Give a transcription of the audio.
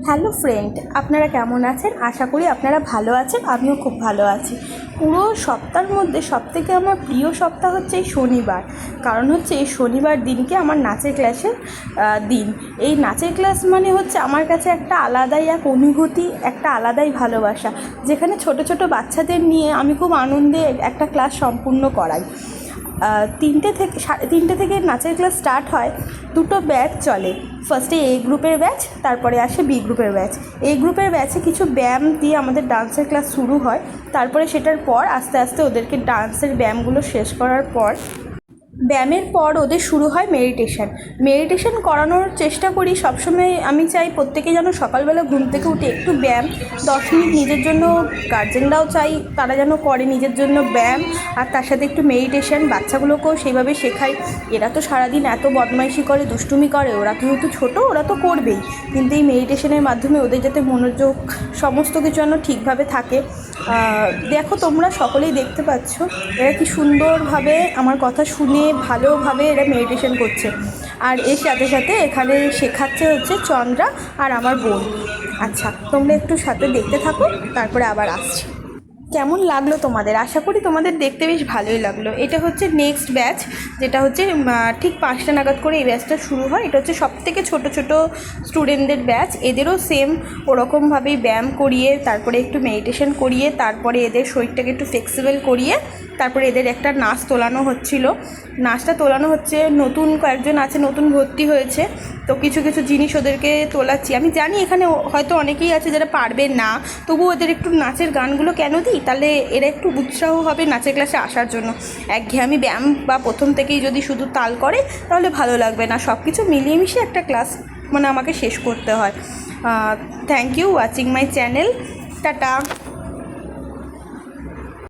Hello friend, আপনারা কেমন আছেন? আশা করি আপনারা ভালো আছেন। আমিও খুব ভালো আছি। পুরো সপ্তাহের মধ্যে সবথেকে আমার প্রিয় সপ্তাহ হচ্ছে এই শনিবার। কারণ হচ্ছে এই শনিবার দিনকে আমার নাচের ক্লাসের দিন। এই নাচের ক্লাস মানে হচ্ছে আমার কাছে একটা আলাদাই এক অনুভূতি, একটা আলাদাই ভালোবাসা, যেখানে ছোট ছোট বাচ্চাদের নিয়ে আমি খুব আনন্দে একটা ক্লাস সম্পূর্ণ করাই। 3টে থেকে নাচের ক্লাস স্টার্ট হয়। দুটো ব্যাচ চলে। ফার্স্টে এ গ্রুপের ব্যাচ, তারপরে আসে বি গ্রুপের ব্যাচ। এ গ্রুপের ব্যাচে কিছু ব্যায়াম দিয়ে আমাদের ডান্সের ক্লাস শুরু হয়। তারপরে সেটার পর আস্তে আস্তে ওদেরকে ডান্সের ব্যায়ামগুলো শেষ করার পর ব্যায়ামের পর ওদের শুরু হয় মেডিটেশন করানোর চেষ্টা করি সবসময়। আমি চাই প্রত্যেকে যেন সকালবেলা ঘুম থেকে উঠে একটু ব্যায়াম 10 মিনিট নিজের জন্য, গার্জেনরাও চাই তারা যেন করে নিজের জন্য ব্যায়াম, আর তার সাথে একটু মেডিটেশন। বাচ্চাগুলোকেও সেইভাবে শেখাই। এরা তো সারাদিন এত বদমাইশি করে, দুষ্টুমি করে, ওরা যেহেতু ছোটো ওরা তো করবেই, কিন্তু এই মেডিটেশনের মাধ্যমে ওদের যাতে মনোযোগ সমস্ত কিছু যেন ঠিকভাবে থাকে। দেখো, তোমরা সকলেই দেখতে পাচ্ছ এরা কি সুন্দরভাবে আমার কথা শুনে ভালোভাবে এরা মেডিটেশন করছে। আর এর সাথে সাথে এখানে শেখাচ্ছে হচ্ছে চন্দ্রা আর আমার বোন। আচ্ছা, তোমরা একটু সাথে দেখতে থাকো, তারপরে আবার আসছি। কেমন লাগলো তোমাদের? আশা করি তোমাদের দেখতে বেশ ভালোই লাগলো। এটা হচ্ছে নেক্সট ব্যাচ, যেটা হচ্ছে ঠিক 5টা নাগাদ করে এই ব্যাচটা শুরু হয়। এটা হচ্ছে সবথেকে ছোটো ছোটো স্টুডেন্টদের ব্যাচ। এদেরও সেম ওরকমভাবেই ব্যায়াম করিয়ে, তারপরে একটু মেডিটেশন করিয়ে, তারপরে এদের শরীরটাকে একটু ফ্লেক্সিবল করিয়ে, তারপরে এদের একটা নাচ তোলানো হচ্ছিল। নাচটা তোলানো হচ্ছে, নতুন কয়েকজন আছে, নতুন ভর্তি হয়েছে, তো কিছু কিছু জিনিস ওদেরকে তোলাচ্ছি। আমি জানি এখানে হয়তো অনেকেই আছে যারা পারবে না, তবু ওদের একটু নাচের গানগুলো কেন দিই, তাহলে এরা একটু উৎসাহ হবে নাচের ক্লাসে আসার জন্য। একঘেয়েমি ব্যায়াম বা প্রথম থেকেই যদি শুধু তাল করে তাহলে ভালো লাগবে না। সব কিছু মিলিয়ে মিশিয়ে একটা ক্লাস মানে আমাকে শেষ করতে হয়। Thank you watching my channel. Tata.